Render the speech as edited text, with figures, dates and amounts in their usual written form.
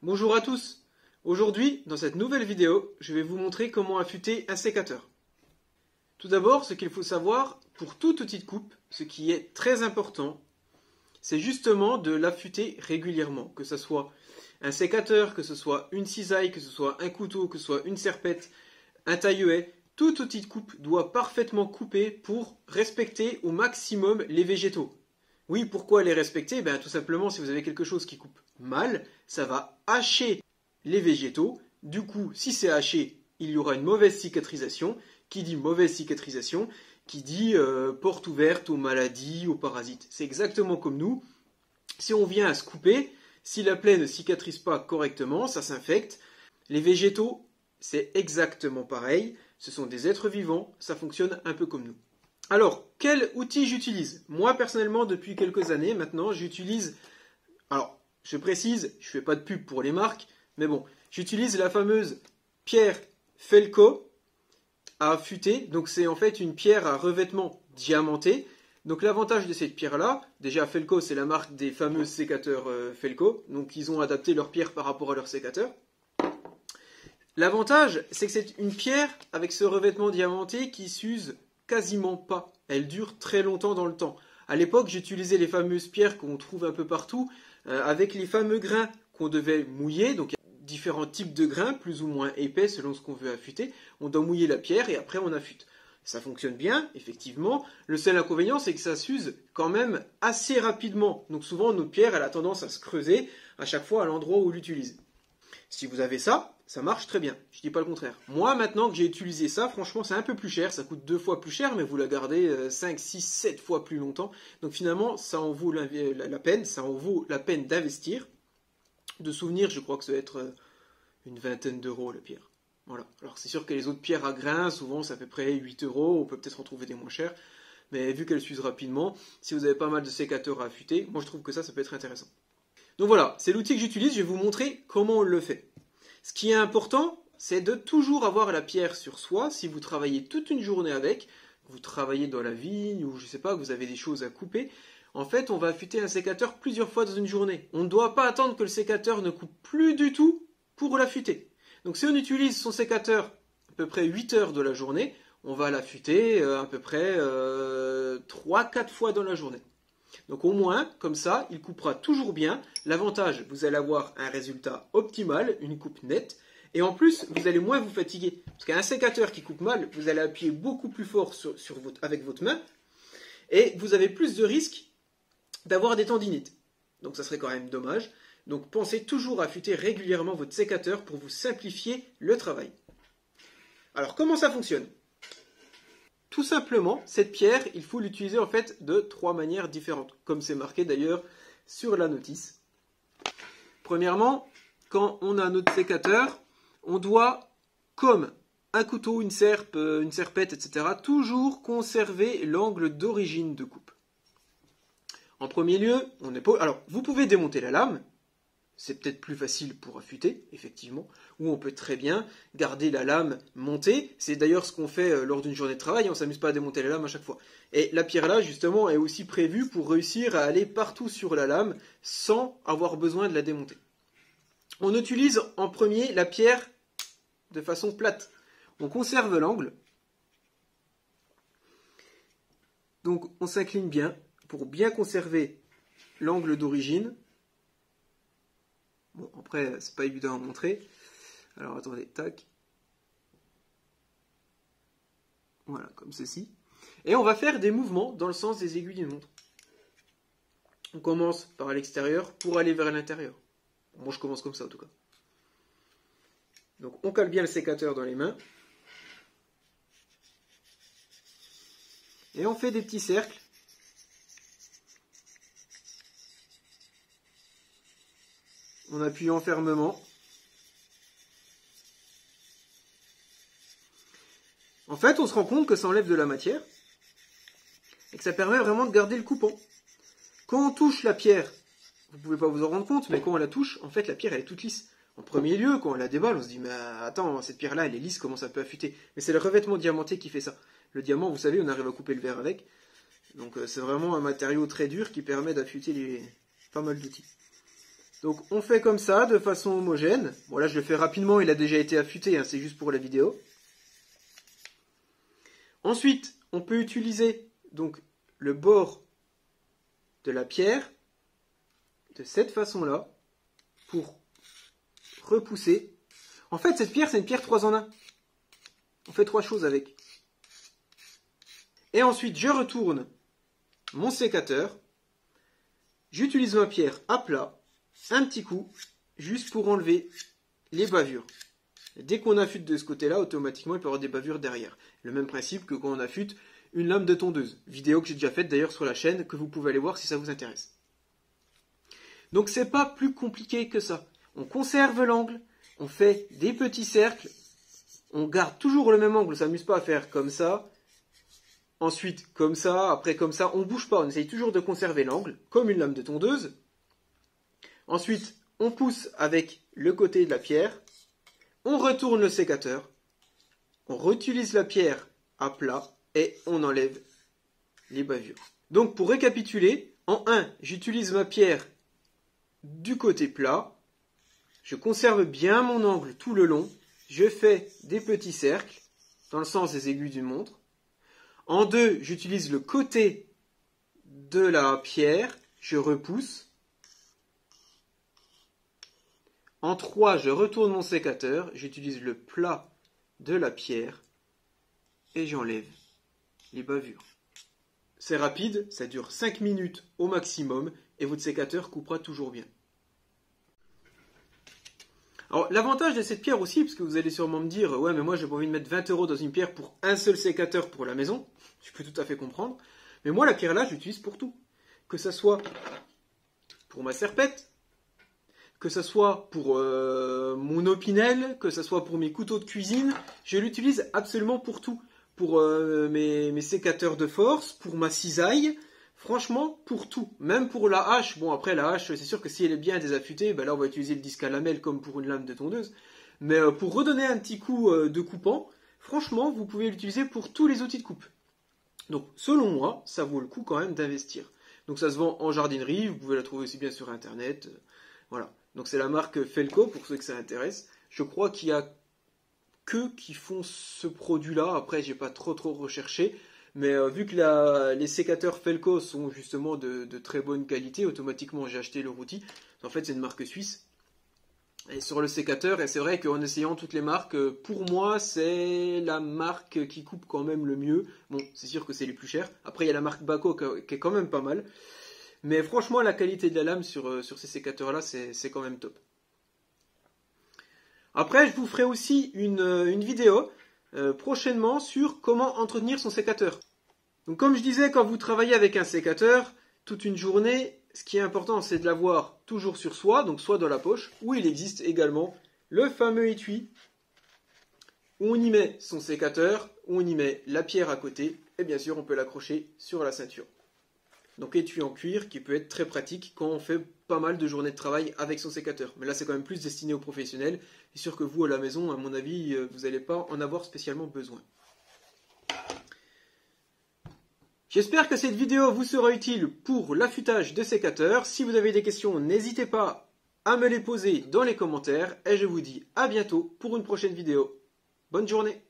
Bonjour à tous. Aujourd'hui, dans cette nouvelle vidéo, je vais vous montrer comment affûter un sécateur. Tout d'abord, ce qu'il faut savoir, pour toute petite coupe, ce qui est très important, c'est justement de l'affûter régulièrement. Que ce soit un sécateur, que ce soit une cisaille, que ce soit un couteau, que ce soit une serpette, un taille-haie, toute petite coupe doit parfaitement couper pour respecter au maximum les végétaux. Oui, pourquoi les respecter? Tout simplement, si vous avez quelque chose qui coupe mal, ça va hacher les végétaux. Du coup, si c'est haché, il y aura une mauvaise cicatrisation. Qui dit mauvaise cicatrisation, qui dit porte ouverte aux maladies, aux parasites. C'est exactement comme nous. Si on vient à se couper, si la plaie ne cicatrise pas correctement, ça s'infecte. Les végétaux, c'est exactement pareil. Ce sont des êtres vivants, ça fonctionne un peu comme nous. Alors, quel outil j'utilise? Moi, personnellement, depuis quelques années maintenant, j'utilise... Alors, je précise, je ne fais pas de pub pour les marques, mais bon, j'utilise la fameuse pierre Felco à affûter. Donc, c'est en fait une pierre à revêtement diamanté. Donc, l'avantage de cette pierre-là, déjà, Felco, c'est la marque des fameux sécateurs Felco. Donc, ils ont adapté leur pierre par rapport à leur sécateur. L'avantage, c'est que c'est une pierre avec ce revêtement diamanté qui s'use quasiment pas. Elle dure très longtemps dans le temps. À l'époque, j'utilisais les fameuses pierres qu'on trouve un peu partout, avec les fameux grains qu'on devait mouiller. Donc, il y a différents types de grains, plus ou moins épais selon ce qu'on veut affûter. On doit mouiller la pierre et après on affûte. Ça fonctionne bien, effectivement. Le seul inconvénient, c'est que ça s'use quand même assez rapidement. Donc souvent, notre pierre, elle a tendance à se creuser à chaque fois à l'endroit où on l'utilise. Si vous avez ça, ça marche très bien. Je ne dis pas le contraire. Moi, maintenant que j'ai utilisé ça, franchement, c'est un peu plus cher. Ça coûte 2 fois plus cher, mais vous la gardez 5, 6, 7 fois plus longtemps. Donc finalement, ça en vaut la peine. Ça en vaut la peine d'investir. De souvenirs, je crois que ça va être une vingtaine d'euros la pierre. Voilà. Alors c'est sûr que les autres pierres à grains, souvent, c'est à peu près 8 euros. On peut peut-être en trouver des moins chers. Mais vu qu'elles s'usent rapidement, si vous avez pas mal de sécateurs à affûter, moi je trouve que ça peut être intéressant. Donc voilà, c'est l'outil que j'utilise, je vais vous montrer comment on le fait. Ce qui est important, c'est de toujours avoir la pierre sur soi. Si vous travaillez toute une journée avec, vous travaillez dans la vigne ou je ne sais pas, vous avez des choses à couper, en fait, on va affûter un sécateur plusieurs fois dans une journée. On ne doit pas attendre que le sécateur ne coupe plus du tout pour l'affûter. Donc si on utilise son sécateur à peu près 8 heures de la journée, on va l'affûter à peu près 3-4 fois dans la journée. Donc au moins, comme ça, il coupera toujours bien. L'avantage, vous allez avoir un résultat optimal, une coupe nette. Et en plus, vous allez moins vous fatiguer. Parce qu'un sécateur qui coupe mal, vous allez appuyer beaucoup plus fort avec votre main. Et vous avez plus de risques d'avoir des tendinites. Donc ça serait quand même dommage. Donc pensez toujours à affûter régulièrement votre sécateur pour vous simplifier le travail. Alors comment ça fonctionne ? Tout simplement, cette pierre, il faut l'utiliser en fait de 3 manières différentes, comme c'est marqué d'ailleurs sur la notice. Premièrement, quand on a notre sécateur, on doit, comme un couteau, une serpette, etc., toujours conserver l'angle d'origine de coupe. En premier lieu, alors vous pouvez démonter la lame. C'est peut-être plus facile pour affûter, effectivement, ou on peut très bien garder la lame montée. C'est d'ailleurs ce qu'on fait lors d'une journée de travail, on ne s'amuse pas à démonter la lame à chaque fois. Et la pierre là, justement, est aussi prévue pour réussir à aller partout sur la lame sans avoir besoin de la démonter. On utilise en premier la pierre de façon plate. On conserve l'angle. Donc on s'incline bien pour bien conserver l'angle d'origine. Bon, après, c'est pas évident à montrer. Alors, attendez, tac. Voilà, comme ceci. Et on va faire des mouvements dans le sens des aiguilles d'une montre. On commence par l'extérieur pour aller vers l'intérieur. Moi, je commence comme ça, en tout cas. Donc, on cale bien le sécateur dans les mains. Et on fait des petits cercles. En appuyant fermement. En fait, on se rend compte que ça enlève de la matière et que ça permet vraiment de garder le coupant. Quand on touche la pierre, vous ne pouvez pas vous en rendre compte, mais quand on la touche, en fait, la pierre elle est toute lisse. En premier lieu, quand on la déballe, on se dit mais attends, cette pierre-là, elle est lisse, comment ça peut affûter? Mais c'est le revêtement diamanté qui fait ça. Le diamant, vous savez, on arrive à couper le verre avec. Donc c'est vraiment un matériau très dur qui permet d'affûter pas mal d'outils. Donc on fait comme ça, de façon homogène. Bon là je le fais rapidement, il a déjà été affûté, hein, c'est juste pour la vidéo. Ensuite, on peut utiliser donc le bord de la pierre de cette façon-là pour repousser. En fait, cette pierre, c'est une pierre 3 en 1. On fait 3 choses avec. Et ensuite, je retourne mon sécateur. J'utilise ma pierre à plat, un petit coup, juste pour enlever les bavures. Dès qu'on affûte de ce côté-là, automatiquement, il peut y avoir des bavures derrière. Le même principe que quand on affûte une lame de tondeuse. Vidéo que j'ai déjà faite d'ailleurs sur la chaîne, que vous pouvez aller voir si ça vous intéresse. Donc c'est pas plus compliqué que ça. On conserve l'angle, on fait des petits cercles, on garde toujours le même angle, on ne s'amuse pas à faire comme ça, ensuite comme ça, après comme ça, on ne bouge pas, on essaye toujours de conserver l'angle, comme une lame de tondeuse. Ensuite, on pousse avec le côté de la pierre, on retourne le sécateur, on réutilise la pierre à plat et on enlève les bavures. Donc pour récapituler, en 1, j'utilise ma pierre du côté plat, je conserve bien mon angle tout le long, je fais des petits cercles dans le sens des aiguilles d'une montre. En 2, j'utilise le côté de la pierre, je repousse. En 3, je retourne mon sécateur, j'utilise le plat de la pierre et j'enlève les bavures. C'est rapide, ça dure 5 minutes au maximum et votre sécateur coupera toujours bien. Alors l'avantage de cette pierre aussi, parce que vous allez sûrement me dire « Ouais mais moi j'ai pas envie de mettre 20 € dans une pierre pour un seul sécateur pour la maison », je peux tout à fait comprendre, mais moi la pierre là je l'utilise pour tout. Que ça soit pour ma serpette, que ça soit pour mon opinel, que ça soit pour mes couteaux de cuisine, je l'utilise absolument pour tout. Pour mes sécateurs de force, pour ma cisaille, franchement, pour tout. Même pour la hache. Bon, après, la hache, c'est sûr que si elle est bien désaffûtée, ben là, on va utiliser le disque à lamelles comme pour une lame de tondeuse. Mais pour redonner un petit coup de coupant, franchement, vous pouvez l'utiliser pour tous les outils de coupe. Donc, selon moi, ça vaut le coup quand même d'investir. Donc, ça se vend en jardinerie. Vous pouvez la trouver aussi bien sur Internet. Voilà. Donc, c'est la marque Felco, pour ceux que ça intéresse. Je crois qu'il y a que qui font ce produit-là. Après, j'ai pas trop recherché. Mais vu que les sécateurs Felco sont justement de très bonne qualité, automatiquement j'ai acheté leur outil. En fait, c'est une marque suisse. Et sur le sécateur, et c'est vrai qu'en essayant toutes les marques, pour moi, c'est la marque qui coupe quand même le mieux. Bon, c'est sûr que c'est les plus chers. Après, il y a la marque Baco qui est quand même pas mal. Mais franchement, la qualité de la lame sur ces sécateurs-là, c'est quand même top. Après, je vous ferai aussi une vidéo prochainement sur comment entretenir son sécateur. Donc comme je disais, quand vous travaillez avec un sécateur, toute une journée, ce qui est important, c'est de l'avoir toujours sur soi, donc soit dans la poche, où il existe également le fameux étui, où on y met son sécateur, où on y met la pierre à côté, et bien sûr, on peut l'accrocher sur la ceinture. Donc étui en cuir qui peut être très pratique quand on fait pas mal de journées de travail avec son sécateur. Mais là c'est quand même plus destiné aux professionnels. C'est sûr que vous à la maison, à mon avis, vous n'allez pas en avoir spécialement besoin. J'espère que cette vidéo vous sera utile pour l'affûtage de sécateur. Si vous avez des questions, n'hésitez pas à me les poser dans les commentaires. Et je vous dis à bientôt pour une prochaine vidéo. Bonne journée!